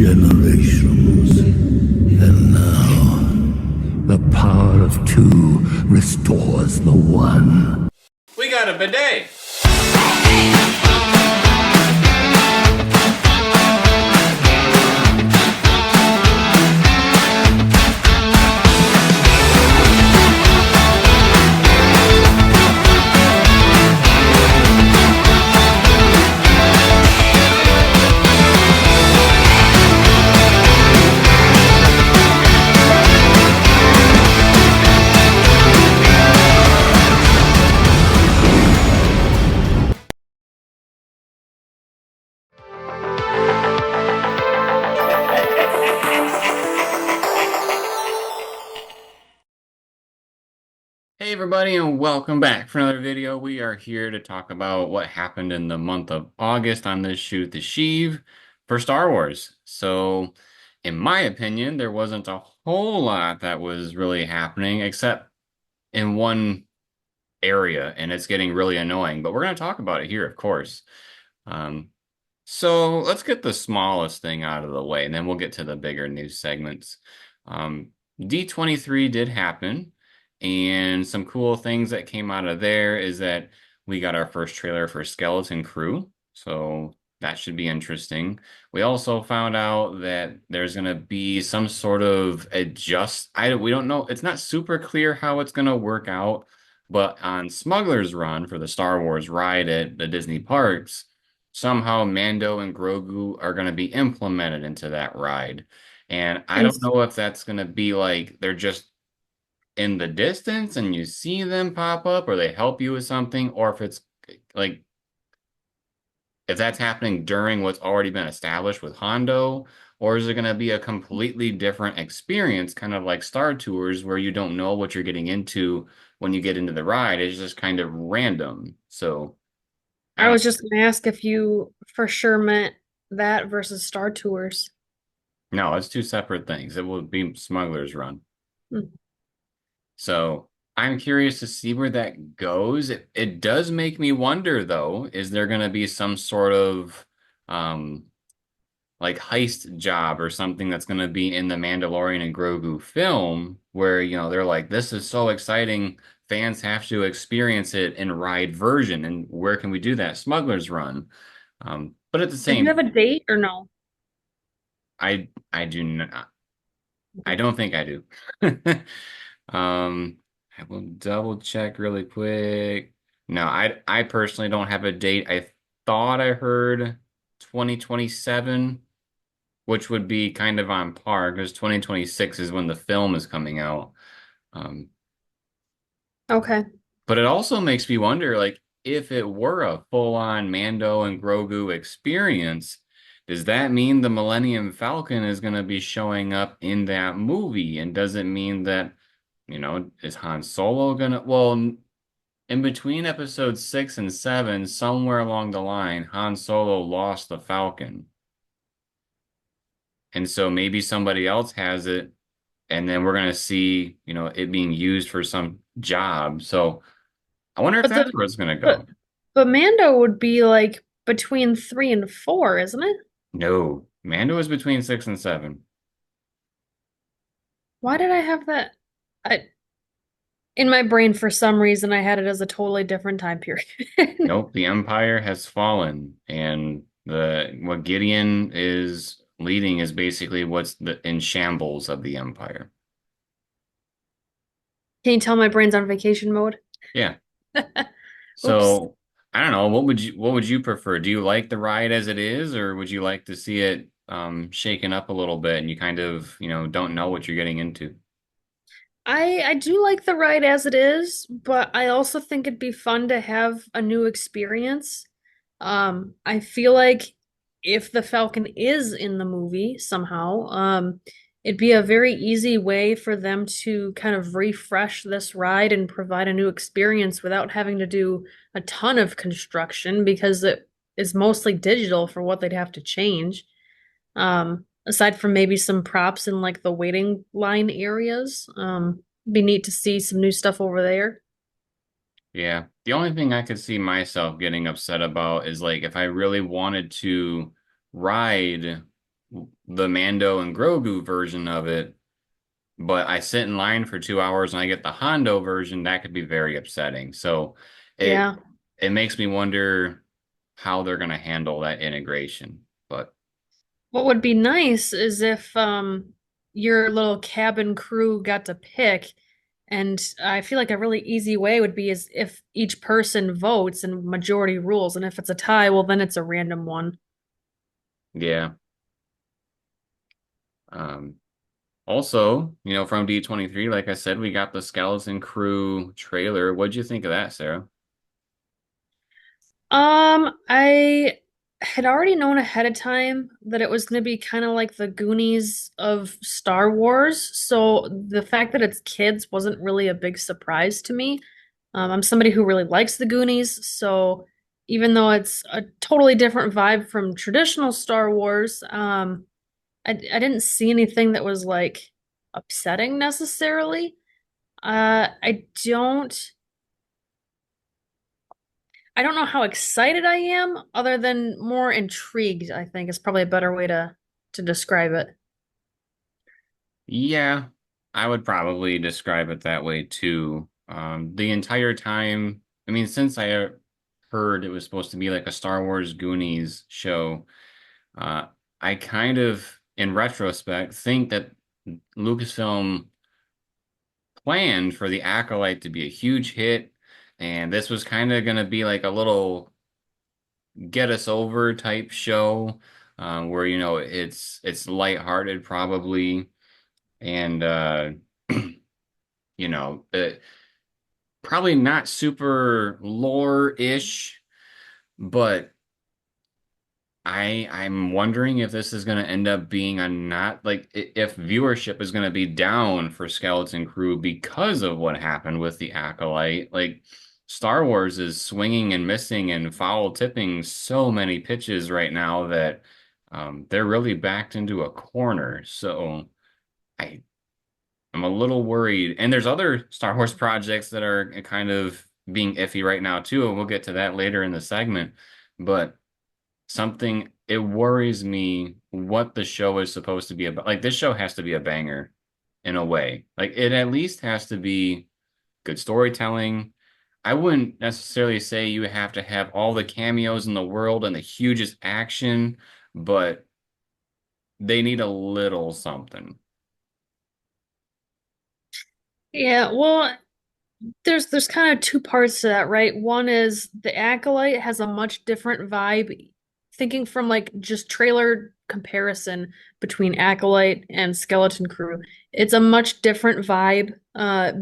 generations. And now, the power of two restores the one. We got a bidet! Hey everybody, and welcome back for another video. We are here to talk about what happened in the month of August on this Shoot the Sheev for Star Wars. So, in my opinion, there wasn't a whole lot that was really happening except in one area, and it's getting really annoying, but we're going to talk about it here, of course. So let's get the smallest thing out of the way, and then we'll get to the bigger news segments. D23 did happen. And some cool things that came out of there is that we got our first trailer for Skeleton Crew, so that should be interesting. We also found out that there's going to be some sort of we don't know, it's not super clear how it's going to work out, but on Smuggler's Run for the Star Wars ride at the Disney parks, somehow Mando and Grogu are going to be implemented into that ride. And I don't know if that's going to be like they're just in the distance and you see them pop up or they help you with something, or if it's like if that's happening during what's already been established with Hondo, or is it going to be a completely different experience, kind of like Star Tours, where you don't know what you're getting into when you get into the ride. It's just kind of random. So I was just going to ask if you for sure meant that versus Star Tours. No, it's two separate things. It will be Smuggler's Run. So I'm curious to see where that goes. It does make me wonder, though, is there going to be some sort of like heist job or something that's going to be in the Mandalorian and Grogu film where, you know, they're like, this is so exciting. Fans have to experience it in ride version. And where can we do that? Smuggler's Run. But at the same, do you have a date or no? I do not. I don't think I do. I will double check really quick. No, I personally don't have a date. I thought I heard 2027, which would be kind of on par because 2026 is when the film is coming out. Okay. But it also makes me wonder, like, if it were a full-on Mando and Grogu experience, does that mean the Millennium Falcon is going to be showing up in that movie? And does it mean that, you know, is Han Solo gonna, well, in between episodes 6 and 7, somewhere along the line, Han Solo lost the Falcon. And so maybe somebody else has it, and then we're gonna see, you know, it being used for some job. So I wonder if that's where it's gonna go. But Mando would be like between 3 and 4, isn't it? No, Mando is between 6 and 7. Why did I have that? In my brain, for some reason, I had it as a totally different time period. Nope, the Empire has fallen, and what Gideon is leading is basically what's in shambles of the Empire. Can you tell my brain's on vacation mode? Yeah. So I don't know, what would you prefer? Do you like the ride as it is, or would you like to see it shaken up a little bit and you kind of, you know, don't know what you're getting into? I do like the ride as it is, but I also think it'd be fun to have a new experience. I feel like if the Falcon is in the movie somehow, it'd be a very easy way for them to kind of refresh this ride and provide a new experience without having to do a ton of construction because it is mostly digital for what they'd have to change. Aside from maybe some props in like the waiting line areas, be neat to see some new stuff over there. Yeah. The only thing I could see myself getting upset about is like if I really wanted to ride the Mando and Grogu version of it, but I sit in line for 2 hours and I get the Hondo version, that could be very upsetting. So it Yeah. it makes me wonder how they're going to handle that integration. But What would be nice is if your little cabin crew got to pick, and I feel like a really easy way would be is if each person votes and majority rules, and if it's a tie, well then it's a random one. yeah. Um, Also, from D23, like I said, we got the Skeleton Crew trailer. What'd you think of that, Sarah? I had already known ahead of time that it was going to be kind of like the Goonies of Star Wars, so the fact that it's kids wasn't really a big surprise to me. I'm somebody who really likes the Goonies, so even though it's a totally different vibe from traditional Star Wars, I didn't see anything that was like upsetting necessarily. I don't. I don't know how excited I am, other than more intrigued, I think is probably a better way to describe it. Yeah, I would probably describe it that way too. The entire time, I mean, since I heard it was supposed to be like a Star Wars Goonies show, uh, I kind of, in retrospect, think that Lucasfilm planned for The Acolyte to be a huge hit, and this was kind of going to be like a little get us over type show, where it's lighthearted probably, and you know uh, probably not super lore-ish, but I'm wondering if this is going to end up being a not like if viewership is going to be down for Skeleton Crew because of what happened with the Acolyte. Like Star Wars is swinging and missing and foul tipping so many pitches right now that they're really backed into a corner. So I I'm a little worried. And there's other Star Wars projects that are kind of being iffy right now too, and we'll get to that later in the segment. But it worries me what the show is supposed to be about. Like this show has to be a banger in a way. Like it at least has to be good storytelling. I wouldn't necessarily say you have to have all the cameos in the world and the hugest action, but they need a little something. Yeah, well, there's kind of two parts to that, right? One is the Acolyte has a much different vibe. Thinking from like just trailer comparison between Acolyte and Skeleton Crew, it's a much different vibe,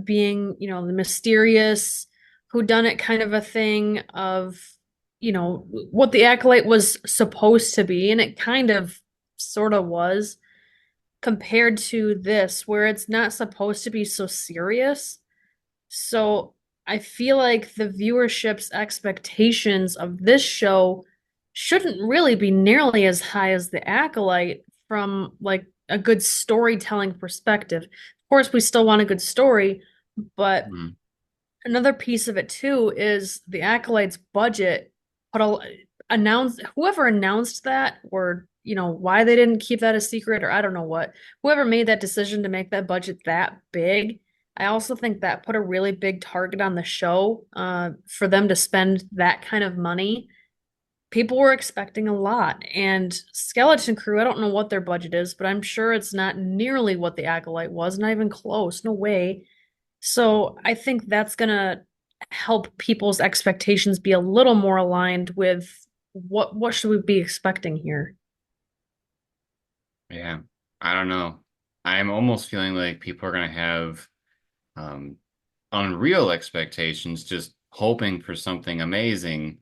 being, the mysterious whodunit kind of a thing of, what the Acolyte was supposed to be, and it kind of sort of was compared to this, where it's not supposed to be so serious. So I feel like the viewership's expectations of this show shouldn't really be nearly as high as The Acolyte from like a good storytelling perspective. Of course, we still want a good story, but Hmm. another piece of it too is The Acolyte's budget put a announced whoever announced that, or why they didn't keep that a secret, or I don't know what. Whoever made that decision to make that budget that big, I also think that put a really big target on the show, for them to spend that kind of money. People were expecting a lot, and Skeleton Crew, I don't know what their budget is, but I'm sure it's not nearly what the Acolyte was, not even close, no way. So I think that's gonna help people's expectations be a little more aligned with what should we be expecting here. Yeah, I don't know. I'm almost feeling like people are gonna have um, unreal expectations, just hoping for something amazing.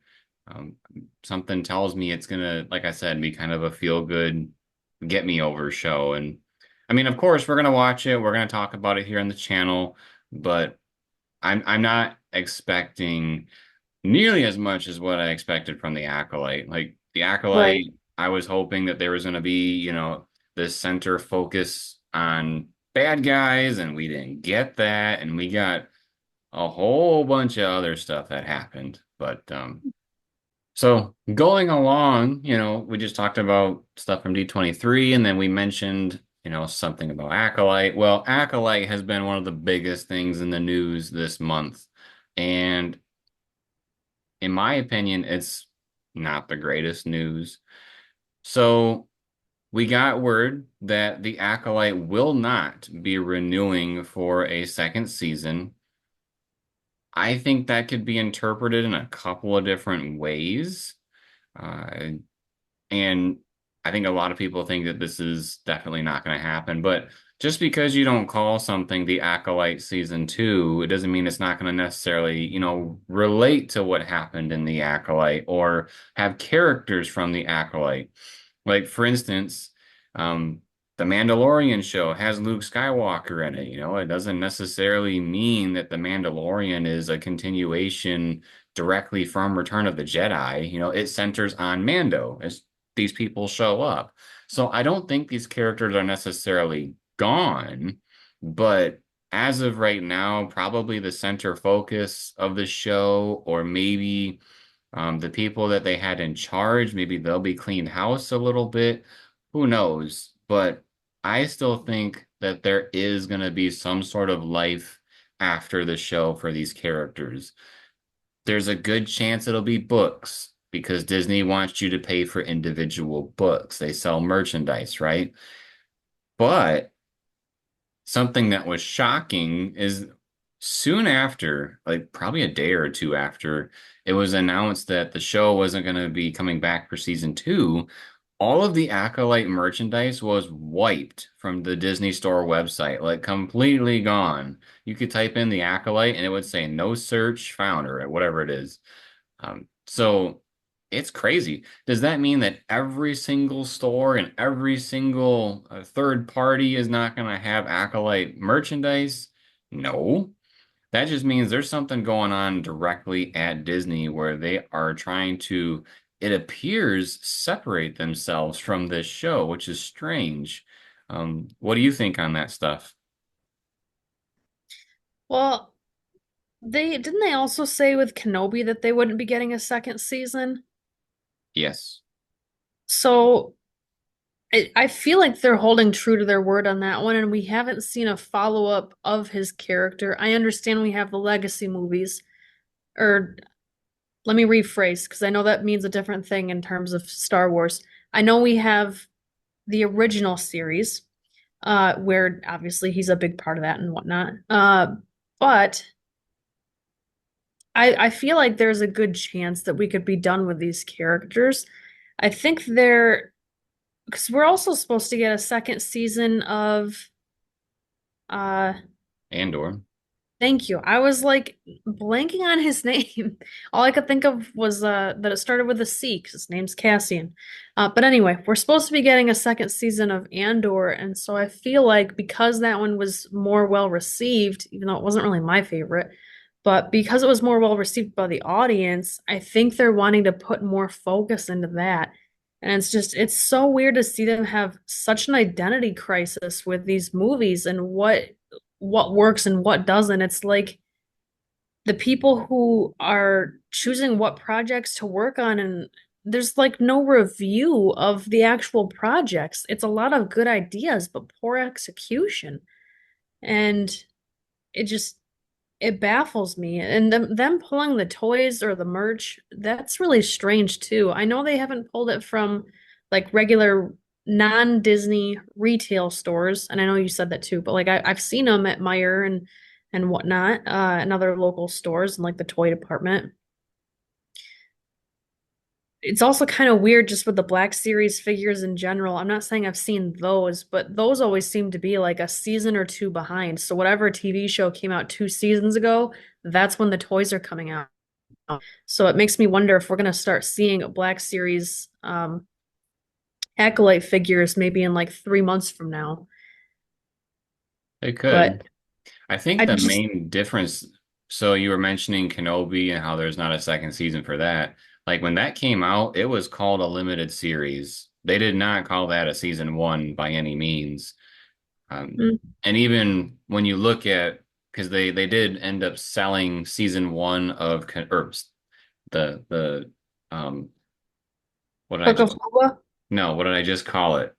Um, Something tells me it's gonna, like I said, be kind of a feel good, get me over show. And I mean, of course, we're gonna watch it. We're gonna talk about it here on the channel, but I'm not expecting nearly as much as what I expected from the Acolyte. Like the Right. Acolyte, I was hoping that there was going to be, this center focus on bad guys, and we didn't get that, and we got a whole bunch of other stuff that happened. But So going along, we just talked about stuff from D23, and then we mentioned, something about Acolyte. Well, Acolyte has been one of the biggest things in the news this month. And in my opinion, it's not the greatest news. So we got word that the Acolyte will not be renewing for a second season. I think that could be interpreted in a couple of different ways. Uh, And I think a lot of people think that this is definitely not going to happen. But just because you don't call something the Acolyte season two, it doesn't mean it's not going to necessarily, relate to what happened in the Acolyte or have characters from the Acolyte. Like, for instance, the Mandalorian show has Luke Skywalker in it. It doesn't necessarily mean that the Mandalorian is a continuation directly from Return of the Jedi. It centers on Mando as these people show up. So I don't think these characters are necessarily gone, but as of right now, probably the center focus of the show, or maybe the people that they had in charge, maybe they'll be cleaned house a little bit. Who knows? But I still think that there is going to be some sort of life after the show for these characters. There's a good chance it'll be books because Disney wants you to pay for individual books. They sell merchandise, right? But something that was shocking is soon after, like probably a day or two after, it was announced that the show wasn't going to be coming back for season two. All of the Acolyte merchandise was wiped from the Disney Store website, like completely gone. You could type in the Acolyte and it would say no search found or whatever it is. So it's crazy. Does that mean that every single store and every single third party is not going to have Acolyte merchandise? No. That just means there's something going on directly at Disney where they are trying to, it appears, separate themselves from this show, which is strange. What do you think on that stuff? Well, they also say with Kenobi that they wouldn't be getting a second season. Yes. So I feel like they're holding true to their word on that one, and we haven't seen a follow-up of his character. I understand we have the legacy movies, or let me rephrase, because I know that means a different thing in terms of Star Wars. I know we have the original series, where obviously he's a big part of that and whatnot. But I feel like there's a good chance that we could be done with these characters. I think they're because we're also supposed to get a second season of uh Andor. thank you. I was like blanking on his name. All I could think of was that it started with a C because his name's Cassian. But anyway, we're supposed to be getting a second season of Andor, and so I feel like because that one was more well received, even though it wasn't really my favorite, but because it was more well received by the audience, I think they're wanting to put more focus into that. And it's so weird to see them have such an identity crisis with these movies and what works and what doesn't. It's like the people who are choosing what projects to work on, and there's like no review of the actual projects. It's a lot of good ideas, but poor execution. And it just it baffles me. And them pulling the toys or the merch, that's really strange too. I know they haven't pulled it from like regular non-Disney retail stores, and I know you said that too, but like I've seen them at Meijer and whatnot, and other local stores and like the toy department. It's also kind of weird just with the Black Series figures in general. I'm not saying I've seen those, but those always seem to be like a season or two behind. So whatever TV show came out 2 seasons ago, that's when the toys are coming out. So it makes me wonder if we're going to start seeing Black Series Acolyte figures maybe in like 3 months from now. They But could. I think I the just, main difference, so you were mentioning Kenobi and how there's not a second season for that. Like when that came out, it was called a limited series. They did not call that a season one by any means. Um, mm, and even when you look at, because they did end up selling season one of, or the Um, what did I Book of just Boba, no, what did I just call it?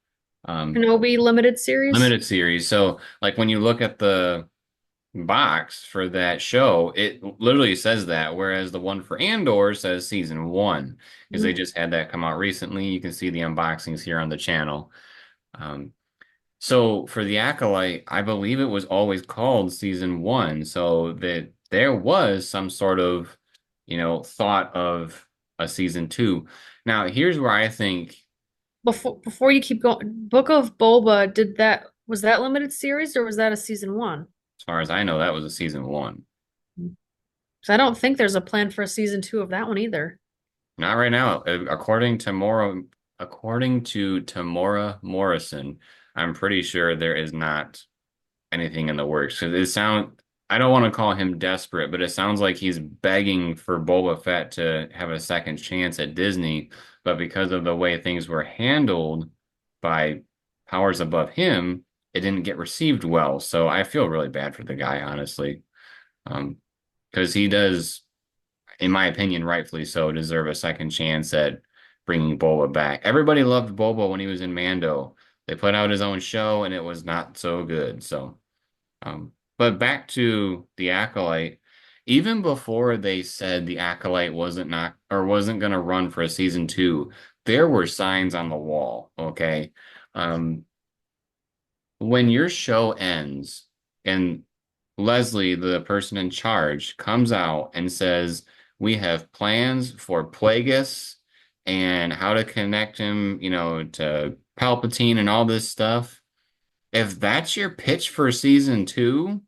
Um, Kenobi limited series. limited series. So like when you look at the box for that show, it literally says that, whereas the one for Andor says season one, because they Mhm. just had that come out recently. You can see the unboxings here on the channel. Um, so for the Acolyte, I believe it was always called season one, so that there was some sort of, thought of a season two. Now, here's where I think, Before you keep going, Book of Boba, was that limited series or was that a season one? as far as I know, that was a season one. So I don't think there's a plan for a season two of that one either. Not right now. According to Tamora Morrison, I'm pretty sure there is not anything in the works. Because I don't want to call him desperate, but it sounds like he's begging for Boba Fett to have a second chance at Disney. But because of the way things were handled by powers above him, it didn't get received well. So I feel really bad for the guy, honestly. Um, because he does, in my opinion, rightfully so, deserve a second chance at bringing Boba back. Everybody loved Boba when he was in Mando. They put out his own show and it was not so good. So, but back to the Acolyte, even before they said the Acolyte wasn't going to run for a season two, there were signs on the wall. Okay. Um, when your show ends and Leslie, the person in charge, comes out and says, "We have plans for Plagueis and how to connect him, to Palpatine and all this stuff." If that's your pitch for season two,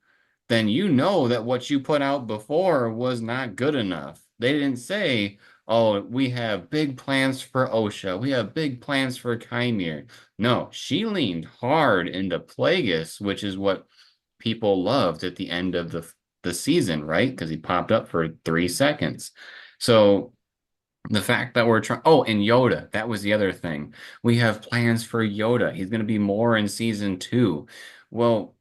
then you know that what you put out before was not good enough. They didn't say, "Oh, we have big plans for Osha. We have big plans for Chimere." No, she leaned hard into Plagueis, which is what people loved at the end of the season, right? Because he popped up for 3 seconds. So the fact that we're trying, oh, and Yoda, that was the other thing. We have plans for Yoda. He's going to be more in season two. Well,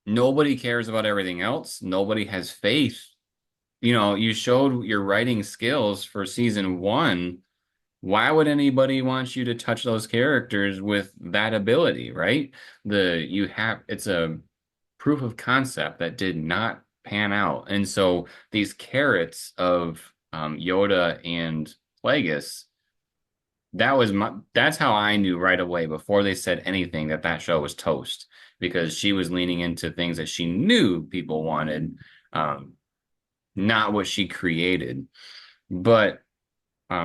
nobody cares about everything else. Nobody has faith. You showed your writing skills for season one. Why would anybody want you to touch those characters with that ability, right? It's a proof of concept that did not pan out. And so these carrots of Yoda and Plagueis, that's how I knew right away before they said anything that show was toast, because she was leaning into things that she knew people wanted, um, not what she created. But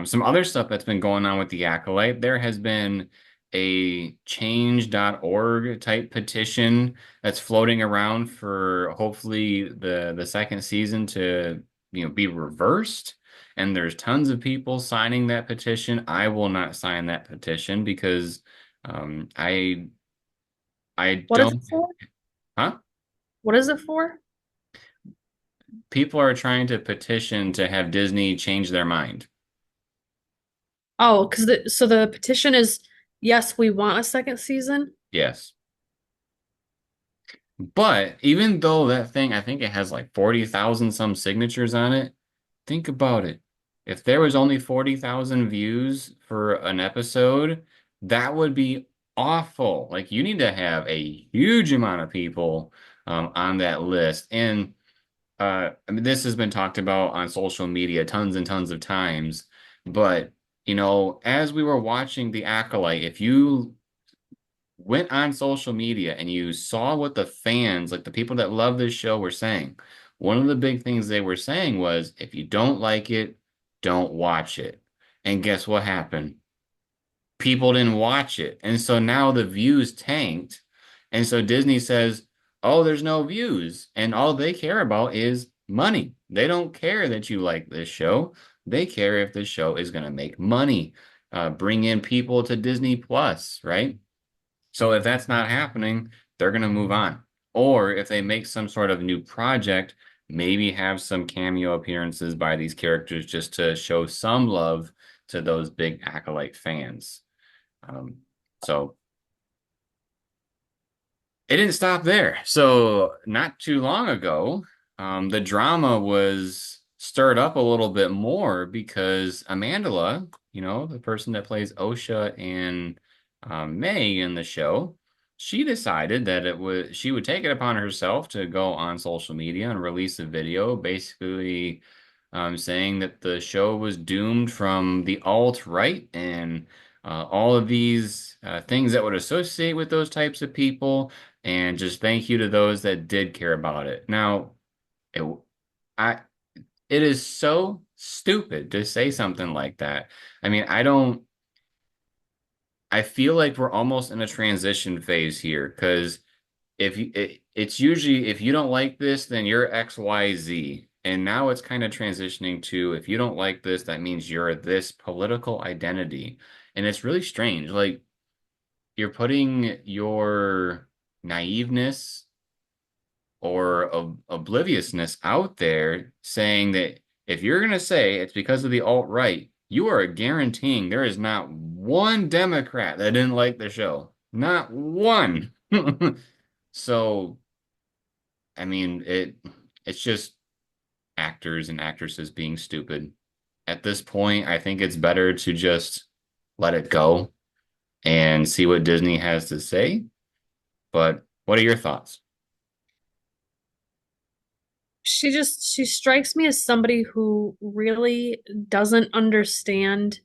some other stuff that's been going on with the Acolyte, there has been a change.org type petition that's floating around for hopefully the second season to be reversed. And there's tons of people signing that petition. I will not sign that petition because I What is it don't, for? huh? What is it for? People are trying to petition to have Disney change their mind. Oh, so the petition is yes, we want a second season. Yes. But even though that thing, I think it has like 40,000 some signatures on it, think about it. If there was only 40,000 views for an episode, that would be awful. Like you need to have a huge amount of people on that list. And I mean, this has been talked about on social media tons and tons of times. But, as we were watching The Acolyte, if you went on social media and you saw what the fans, like the people that love this show, were saying, one of the big things they were saying was, if you don't like it, don't watch it. And guess what happened? People didn't watch it. And so now the views tanked. And so Disney says, "Oh, there's no views." And all they care about is money. They don't care that you like this show. They care if this show is going to make money, bring in people to Disney Plus, right? So if that's not happening, they're going to move on. Or if they make some sort of new project, maybe have some cameo appearances by these characters just to show some love to those big Acolyte fans. Um, so it didn't stop there. So not too long ago, the drama was stirred up a little bit more because Amandla, the person that plays Osha and May in the show, she decided that she would take it upon herself to go on social media and release a video basically saying that the show was doomed from the alt-right and all of these things that would associate with those types of people, and just thank you to those that did care about it. Now, it, I, it is so stupid to say something like that. I mean, I feel like we're almost in a transition phase here because it's usually if you don't like this, then you're XYZ. And now it's kind of transitioning to if you don't like this, that means you're this political identity. And it's really strange. Like you're putting your naiveness or obliviousness out there saying that if you're going to say it's because of the alt-right, you are guaranteeing there is not one Democrat that didn't like the show. Not one. So, I mean, it's just actors and actresses being stupid. At this point, I think it's better to just let it go and see what Disney has to say. But what are your thoughts? She strikes me as somebody who really doesn't understand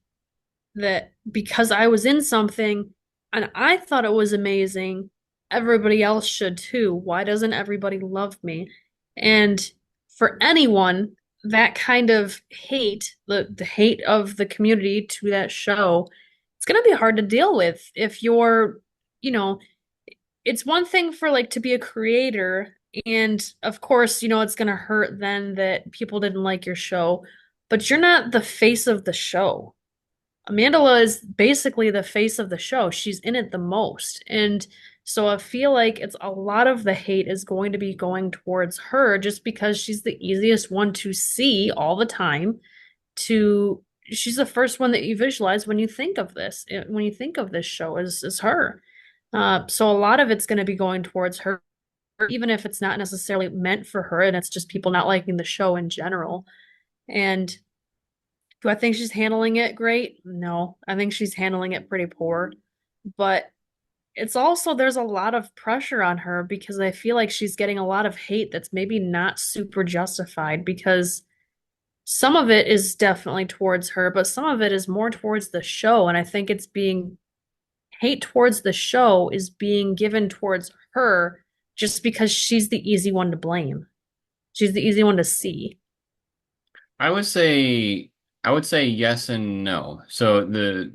that because I was in something and I thought it was amazing, everybody else should too. Why doesn't everybody love me? And for anyone, that kind of hate, the hate of the community to that show, it's gonna be hard to deal with if you're, you know, it's one thing for like to be a creator, and of course, it's gonna hurt then that people didn't like your show, but you're not the face of the show. Amandla is basically the face of the show. She's in it the most. And so I feel like it's a lot of the hate is going to be going towards her just because she's the easiest one to see all the time. She's the first one that you visualize when you think of this, when you think of this show is her. So a lot of it's going to be going towards her, even if it's not necessarily meant for her and it's just people not liking the show in general. And do I think she's handling it great? No, I think she's handling it pretty poor. But it's also, there's a lot of pressure on her because I feel like she's getting a lot of hate that's maybe not super justified because some of it is definitely towards her, but some of it is more towards the show. And I think hate towards the show is being given towards her just because she's the easy one to blame. She's the easy one to see. I would say yes and no. So the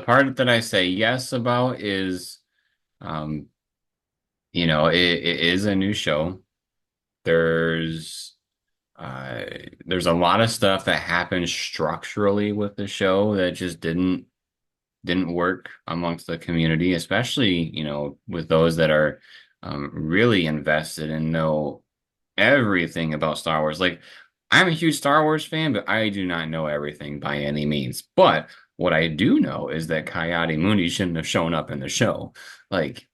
part that I say yes about is um it is a new show. There's there's a lot of stuff that happened structurally with the show that just didn't work amongst the community, especially, with those that are really invested and know everything about Star Wars. Like, I'm a huge Star Wars fan, but I do not know everything by any means. But what I do know is that Coyote Mooney shouldn't have shown up in the show. Like,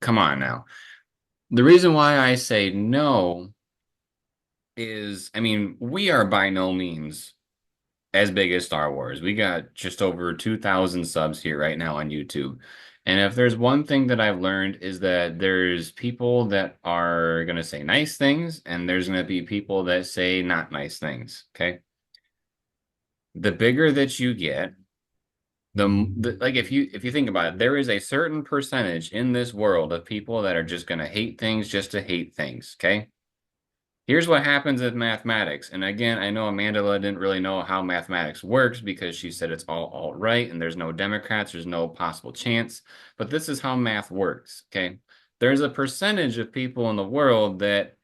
come on now. The reason why I say no is, I mean, we are by no means as big as Star Wars. We got just over 2,000 subs here right now on YouTube. And if there's one thing that I've learned is that there's people that are going to say nice things and there's going to be people that say not nice things, okay? The bigger that you get, like if you think about it, there is a certain percentage in this world of people that are just going to hate things just to hate things, okay? Here's what happens with mathematics. And again, I know Amanda didn't really know how mathematics works because she said it's all alt-right and there's no Democrats, there's no possible chance. But this is how math works, okay? There's a percentage of people in the world that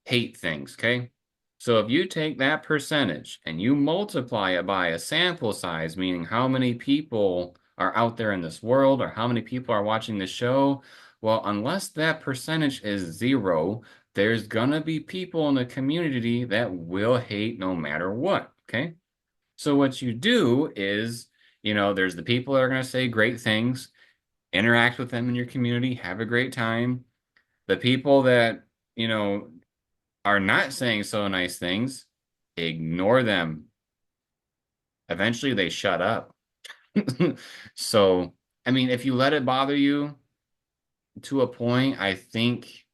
hate things, okay? So if you take that percentage and you multiply it by a sample size, meaning how many people are out there in this world or how many people are watching the show, well, unless that percentage is zero, there's gonna be people in the community that will hate no matter what, okay? So what you do is, there's the people that are gonna say great things, interact with them in your community, have a great time. The people that, are not saying so nice things, ignore them. Eventually they shut up. So, I mean, if you let it bother you to a point, I think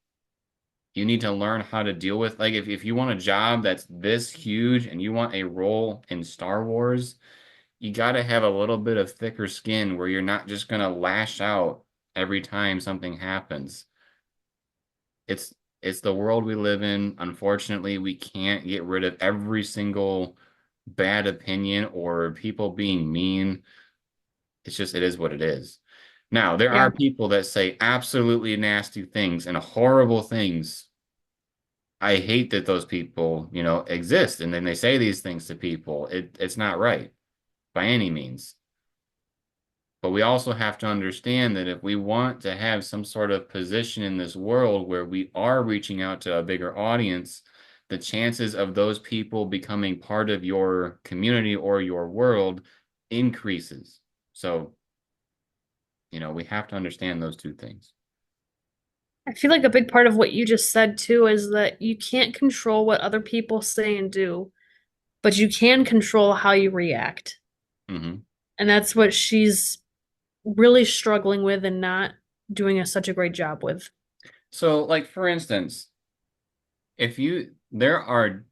you need to learn how to deal with, like, if you want a job that's this huge and you want a role in Star Wars, you got to have a little bit of thicker skin where you're not just going to lash out every time something happens. It's it's the world we live in. Unfortunately, we can't get rid of every single bad opinion or people being mean. It's just, it is what it is. Now, there Yeah. are people that say absolutely nasty things and horrible things. I hate that those people, exist, and then they say these things to people. It's not right by any means. But we also have to understand that if we want to have some sort of position in this world where we are reaching out to a bigger audience, the chances of those people becoming part of your community or your world increases. So, we have to understand those two things. I feel like a big part of what you just said too is that you can't control what other people say and do, but you can control how you react. Hmm. And that's what she's really struggling with and not doing such a great job with. So, like, for instance, there are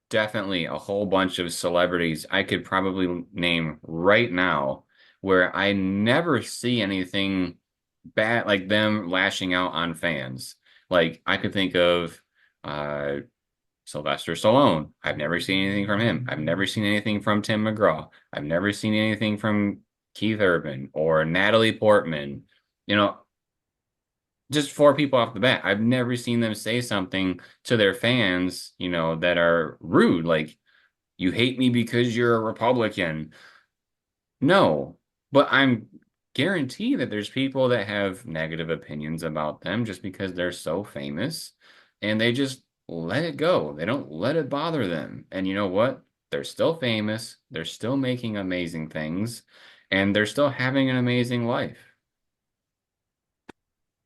definitely a whole bunch of celebrities I could probably name right now where I never see anything bad, like them lashing out on fans. Like, I could think of uh, Sylvester Stallone. I've never seen anything from him. I've never seen anything from Tim McGraw. I've never seen anything from Keith Urban or Natalie Portman. You know, just four people off the bat. I've never seen them say something to their fans, that are rude, like, you hate me because you're a Republican. No, but I'm guarantee that there's people that have negative opinions about them just because they're so famous and they just let it go. They don't let it bother them. And you know what? They're still famous, they're still making amazing things, and they're still having an amazing life.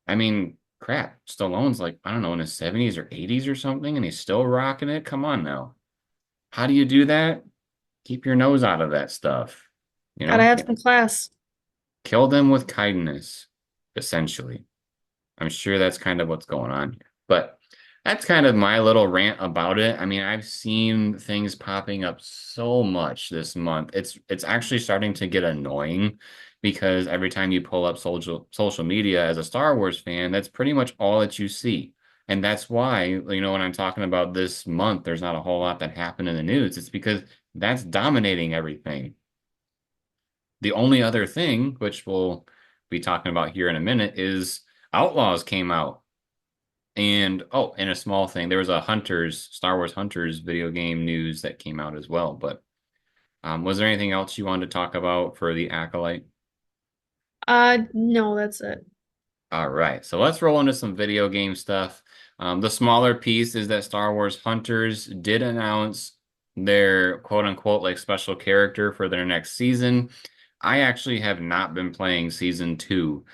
I mean, crap, Stallone's like, I don't know, in his 70s or 80s or something, and he's still rocking it. Come on now. How do you do that? Keep your nose out of that stuff. You Gotta know, have some class. kill them with kindness, essentially. I'm sure that's kind of what's going on here. But that's kind of my little rant about it. I mean, I've seen things popping up so much this month. It's actually starting to get annoying because every time you pull up social media as a Star Wars fan, that's pretty much all that you see. And that's why, when I'm talking about this month, there's not a whole lot that happened in the news. It's because that's dominating everything. The only other thing, which we'll be talking about here in a minute, is Outlaws came out. And oh, and a small thing, there was a Star Wars Hunters video game news that came out as well. But was there anything else you wanted to talk about for the Acolyte? No, that's it. All right, so let's roll into some video game stuff. The smaller piece is that Star Wars Hunters did announce their quote unquote like special character for their next season. I actually have not been playing season two.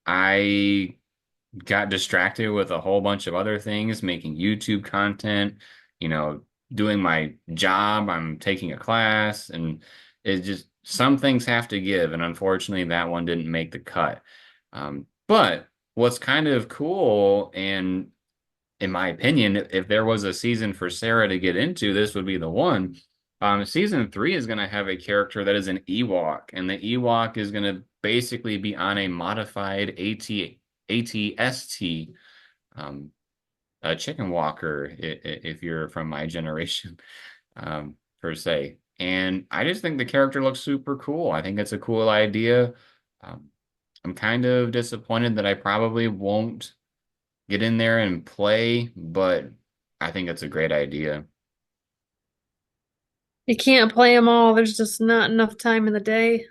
I got distracted with a whole bunch of other things, making YouTube content, you know, doing my job. I'm taking a class, and it just, some things have to give. And unfortunately, that one didn't make the cut. But what's kind of cool, and in my opinion, if there was a season for Sarah to get into, this would be the one. Season three is going to have a character that is an Ewok, and the Ewok is going to basically be on a modified ATST, um, a chicken walker, if you're from my generation, per se. And I just think the character looks super cool. I think it's a cool idea. Um, I'm kind of disappointed that I probably won't get in there and play, but I think it's a great idea. You can't play them all. There's just not enough time in the day.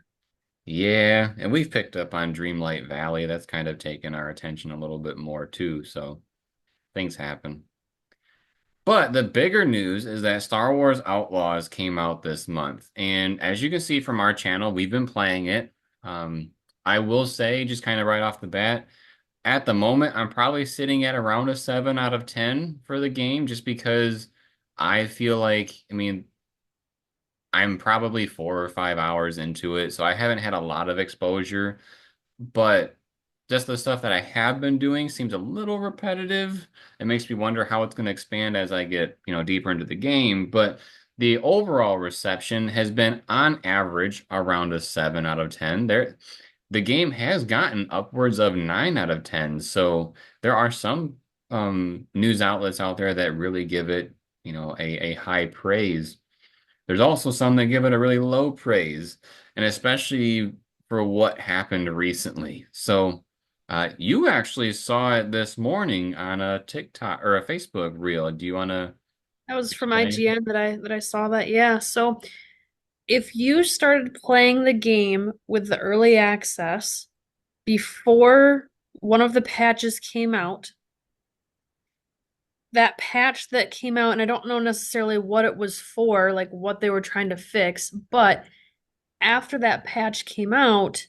Yeah, and we've picked up on Dreamlight Valley. That's kind of taken our attention a little bit more too, so things happen. But the bigger news is that Star Wars Outlaws came out this month. And as you can see from our channel, we've been playing it. Um, I will say, just kind of right off the bat, at the moment, I'm probably sitting at around a 7 out of 10 for the game, just because I feel like, I mean, I'm probably 4 or 5 hours into it, so I haven't had a lot of exposure, but just the stuff that I have been doing seems a little repetitive. It makes me wonder how it's going to expand as I get, deeper into the game. But the overall reception has been on average around a 7 out of 10. The game has gotten upwards of 9 out of 10. So there are some news outlets out there that really give it, a high praise. There's also some that give it a really low praise, and especially for what happened recently. So, you actually saw it this morning on a TikTok or a Facebook reel. Do you want to That was from explain? IGN that I saw that. Yeah. So if you started playing the game with the early access before one of the patches came out, that patch that came out, and I don't know necessarily what it was for, like what they were trying to fix, but after that patch came out,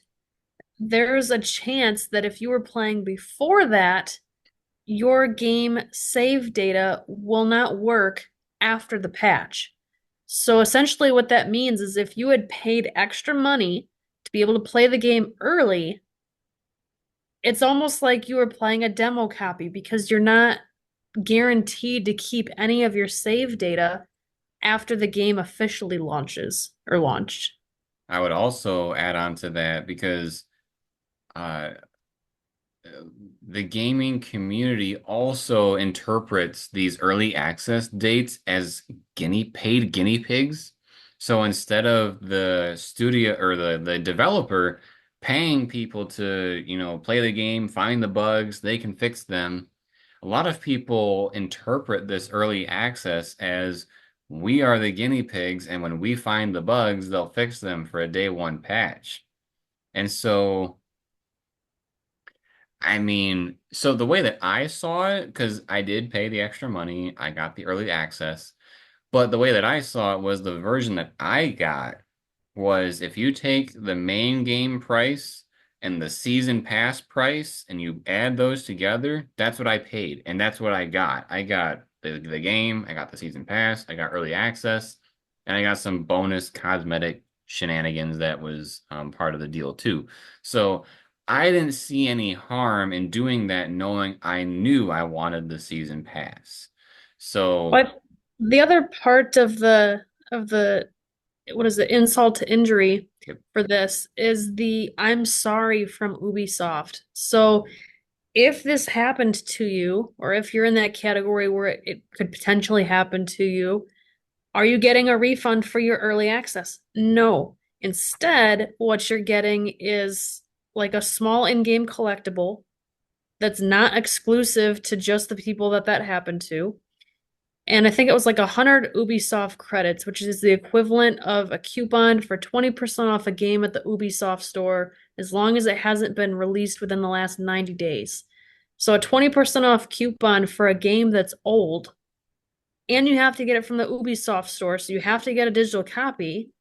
there's a chance that if you were playing before that, your game save data will not work after the patch. So essentially, what that means is if you had paid extra money to be able to play the game early, it's almost like you were playing a demo copy because you're not guaranteed to keep any of your save data after the game officially launches or launched. I would also add on to that because uh, the gaming community also interprets these early access dates as paid guinea pigs. So instead of the studio or the developer paying people to, play the game, find the bugs, they can fix them. A lot of people interpret this early access as we are the guinea pigs, and when we find the bugs, they'll fix them for a day one patch. And so I mean, so the way that I saw it, because I did pay the extra money, I got the early access, but the way that I saw it was the version that I got was if you take the main game price and the season pass price and you add those together, that's what I paid. And that's what I got. I got the game, I got the season pass, I got early access, and I got some bonus cosmetic shenanigans that was part of the deal too. So I didn't see any harm in doing that, knowing I knew I wanted the season pass. So, But the other part of the what is it, insult to injury yep. for this is the I'm sorry from Ubisoft. So if this happened to you, or if you're in that category where it could potentially happen to you, are you getting a refund for your early access? No. Instead, what you're getting is like a small in-game collectible that's not exclusive to just the people that happened to. And I think it was like 100 Ubisoft credits, which is the equivalent of a coupon for 20% off a game at the Ubisoft store, as long as it hasn't been released within the last 90 days. So a 20% off coupon for a game that's old, and you have to get it from the Ubisoft store, so you have to get a digital copy.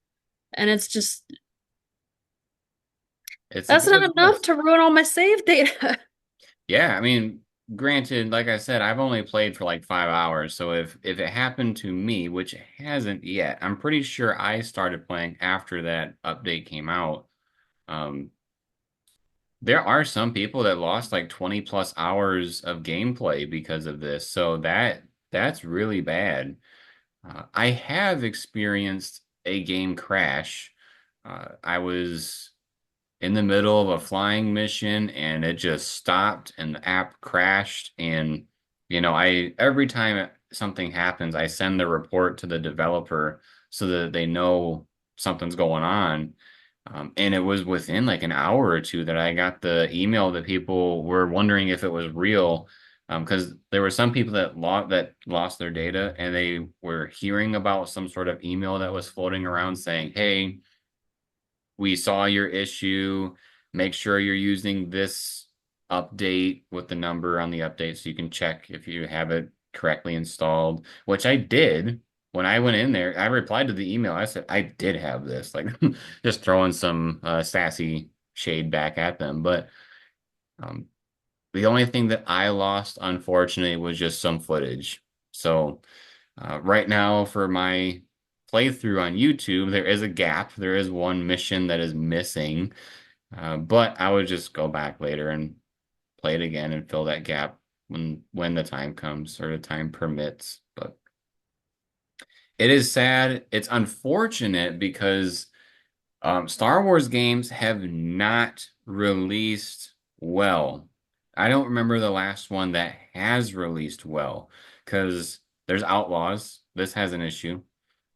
And it's just, It's a that's bit not of enough this. to ruin all my save data. Yeah, I mean, granted, like I said, I've only played for like 5 hours, so if it happened to me, which it hasn't yet, I'm pretty sure I started playing after that update came out. Um, there are some people that lost like 20 plus hours of gameplay because of this, so that's really bad. I have experienced a game crash. I was in the middle of a flying mission and it just stopped and the app crashed. And, I every time something happens, I send the report to the developer so that they know something's going on. And it was within like an hour or two that I got the email that people were wondering if it was real. Because there were some people that lost their data and they were hearing about some sort of email that was floating around saying, "Hey, we saw your issue. Make sure you're using this update with the number on the update so you can check if you have it correctly installed," which I did. When I went in there, I replied to the email. I said, I did have this, like just throwing some sassy shade back at them. But um, the only thing that I lost, unfortunately, was just some footage. So right now, for my playthrough on YouTube, there is a gap. There is one mission that is missing. But I would just go back later and play it again and fill that gap when the time comes or the time permits. But it is sad. It's unfortunate because Star Wars games have not released well. I don't remember the last one that has released well because there's Outlaws. This has an issue.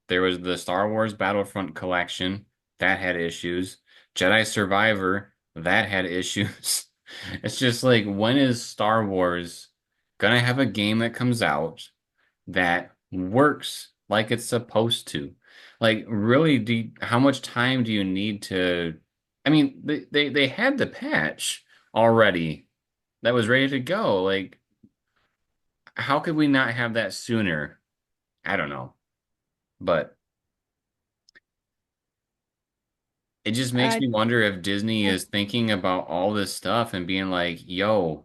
There was the Star Wars Battlefront collection that had issues. Jedi Survivor that had issues. It's just like, when is Star Wars gonna have a game that comes out that works like it's supposed to? Like, really, how much time do you need to? I mean, they had the patch already that was ready to go. Like, how could we not have that sooner? I don't know. But it just makes I me wonder if Disney is thinking about all this stuff and being like, yo,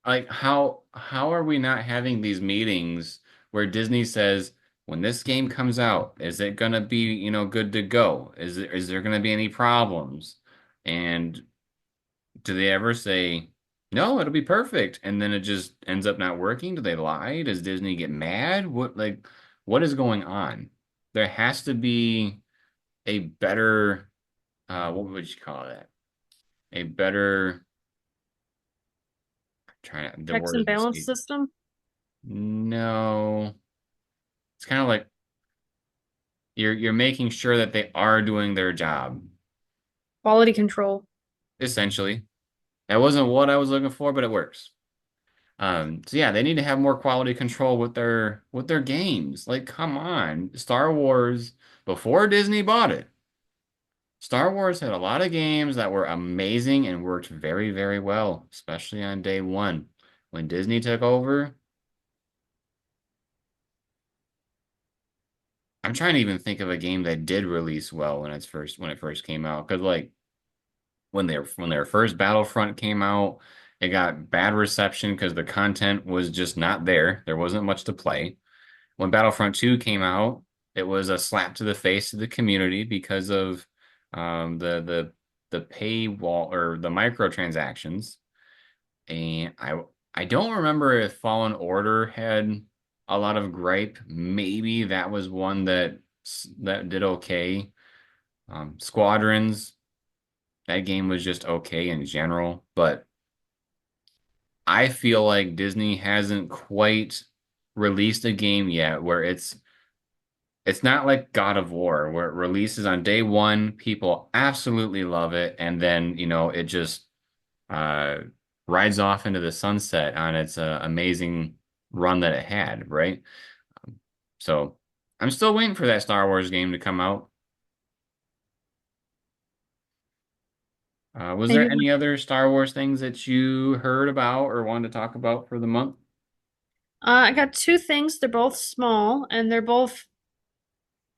like how are we not having these meetings where Disney says, when this game comes out, is it gonna be, good to go? Is there gonna be any problems? And do they ever say, no, it'll be perfect, and then it just ends up not working? Do they lie? Does Disney get mad? What is going on? There has to be a better what would you call that? A better trying the checks word and is balance escape. system, No. It's kind of like you're making sure that they are doing their job, quality control. essentially. That wasn't what I was looking for, but it works. So yeah, they need to have more quality control with their games. Like, come on. Star Wars, before Disney bought it, Star Wars had a lot of games that were amazing and worked very, very well, especially on day one. When Disney took over, I'm trying to even think of a game that did release well when it first came out. Because like when their first Battlefront came out, it got bad reception because the content was just not there. There wasn't much to play. When Battlefront 2 came out, it was a slap to the face of the community because of the paywall or the microtransactions. And I don't remember if Fallen Order had a lot of gripe. Maybe that was one that did okay. Squadrons, that game was just okay in general, but I feel like Disney hasn't quite released a game yet where it's not like God of War, where it releases on day one, people absolutely love it, and then, it just uh, rides off into the sunset on its amazing run that it had, right? So I'm still waiting for that Star Wars game to come out. Was And there you, any other Star Wars things that you heard about or wanted to talk about for the month? I got two things. They're both small and they're both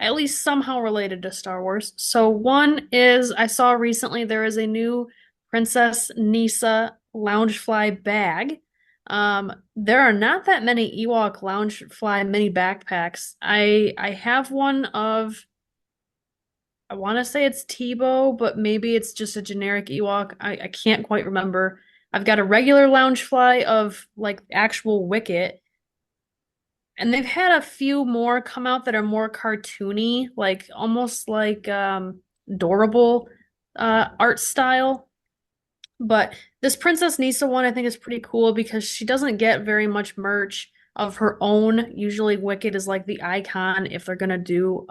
at least somehow related to Star Wars. So one is I saw recently there is a new Princess Nisa Loungefly bag. There are not that many Ewok Loungefly mini backpacks. I have one of I want to say it's Tebow, but maybe it's just a generic Ewok. I can't quite remember. I've got a regular Loungefly of like actual Wicket. And they've had a few more come out that are more cartoony, like almost like adorable art style. But this Princess Nisa one I think is pretty cool because she doesn't get very much merch of her own. Usually Wicked is like the icon if they're gonna do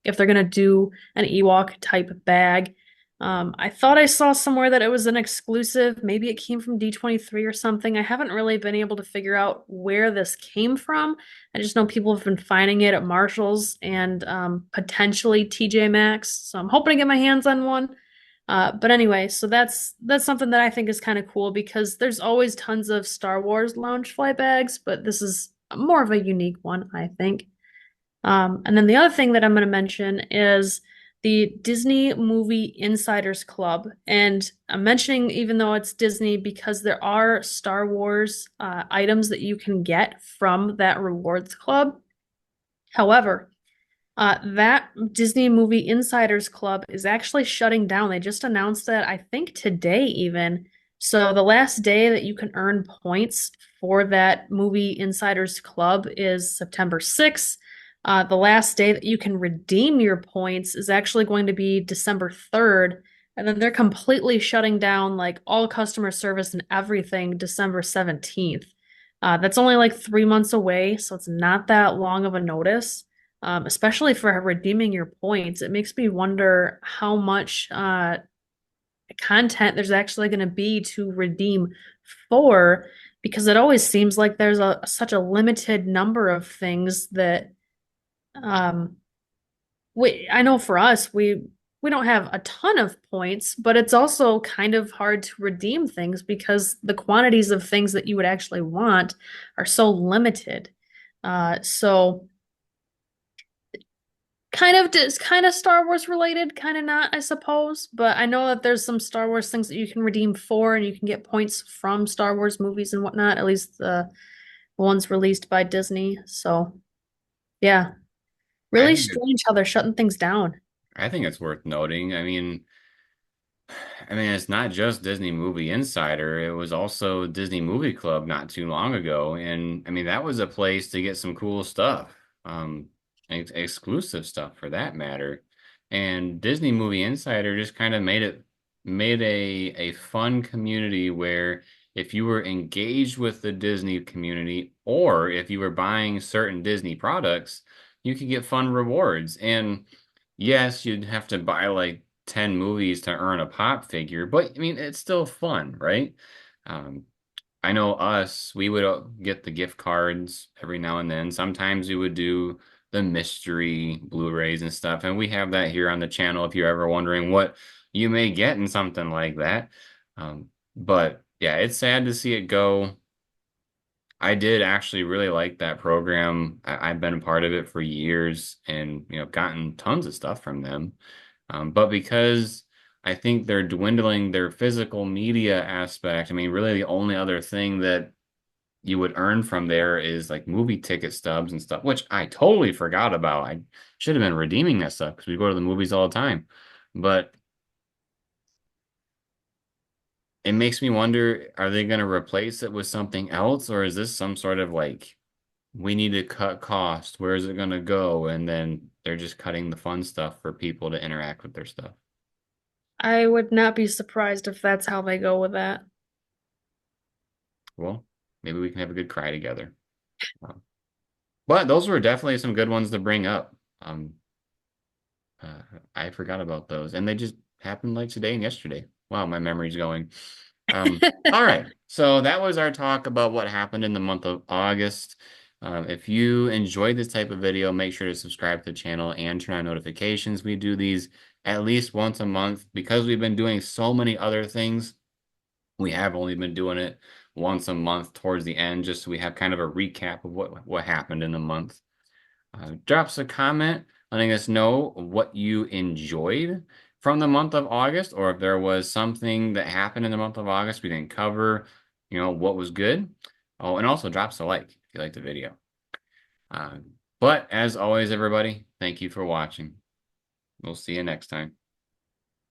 if they're gonna do an Ewok type bag. I thought I saw somewhere that it was an exclusive. Maybe it came from D23 or something. I haven't really been able to figure out where this came from. I just know people have been finding it at Marshall's and potentially TJ Maxx. So I'm hoping to get my hands on one. But anyway, so that's something that I think is kind of cool because there's always tons of Star Wars lounge fly bags, but this is more of a unique one, I think. And then the other thing that I'm going to mention is the Disney Movie Insiders Club. And I'm mentioning even though it's Disney because there are Star Wars items that you can get from that rewards club. However, that Disney Movie Insiders Club is actually shutting down. They just announced that, I think today even. So the last day that you can earn points for that Movie Insiders Club is September 6th. The last day that you can redeem your points is actually going to be December 3rd. And then they're completely shutting down like all customer service and everything December 17th. That's only like 3 months away, so it's not that long of a notice, especially for redeeming your points. It makes me wonder how much content there's actually going to be to redeem for, because it always seems like there's such a limited number of things that um, I know for us, we don't have a ton of points, but it's also kind of hard to redeem things because the quantities of things that you would actually want are so limited. So kind of Star Wars related, kind of not, I suppose. But I know that there's some Star Wars things that you can redeem for, and you can get points from Star Wars movies and whatnot, at least the ones released by Disney. So yeah, I really think strange how they're shutting things down. I think it's worth noting. I mean, it's not just Disney Movie Insider. It was also Disney Movie Club not too long ago, and I mean that was a place to get some cool stuff, exclusive stuff for that matter. And Disney Movie Insider just kind of made a fun community where if you were engaged with the Disney community or if you were buying certain Disney products, you could get fun rewards. And yes, you'd have to buy like 10 movies to earn a pop figure, but I mean, it's still fun, right? Um, I know us, we would get the gift cards every now and then. Sometimes we would do the mystery Blu-rays and stuff, and we have that here on the channel if you're ever wondering what you may get in something like that. But yeah, it's sad to see it go. I did actually really like that program. I've been a part of it for years and, gotten tons of stuff from them. But because I think they're dwindling their physical media aspect, I mean, really the only other thing that you would earn from there is like movie ticket stubs and stuff, which I totally forgot about. I should have been redeeming that stuff because we go to the movies all the time. But it makes me wonder, are they going to replace it with something else, or is this some sort of like, we need to cut cost, where is it going to go? And then they're just cutting the fun stuff for people to interact with their stuff. I would not be surprised if that's how they go with that. Well, maybe we can have a good cry together. Um, but those were definitely some good ones to bring up. Um, uh, I forgot about those, and they just happened like today and yesterday. Wow, my memory's going. All right, so that was our talk about what happened in the month of August. If you enjoyed this type of video, make sure to subscribe to the channel and turn on notifications. We do these at least once a month because we've been doing so many other things. We have only been doing it once a month towards the end, just so we have kind of a recap of what happened in the month. Drop us a comment letting us know what you enjoyed from the month of August, or if there was something that happened in the month of August we didn't cover, what was good. Oh, and also drop us a like if you liked the video. But as always, everybody, thank you for watching. We'll see you next time.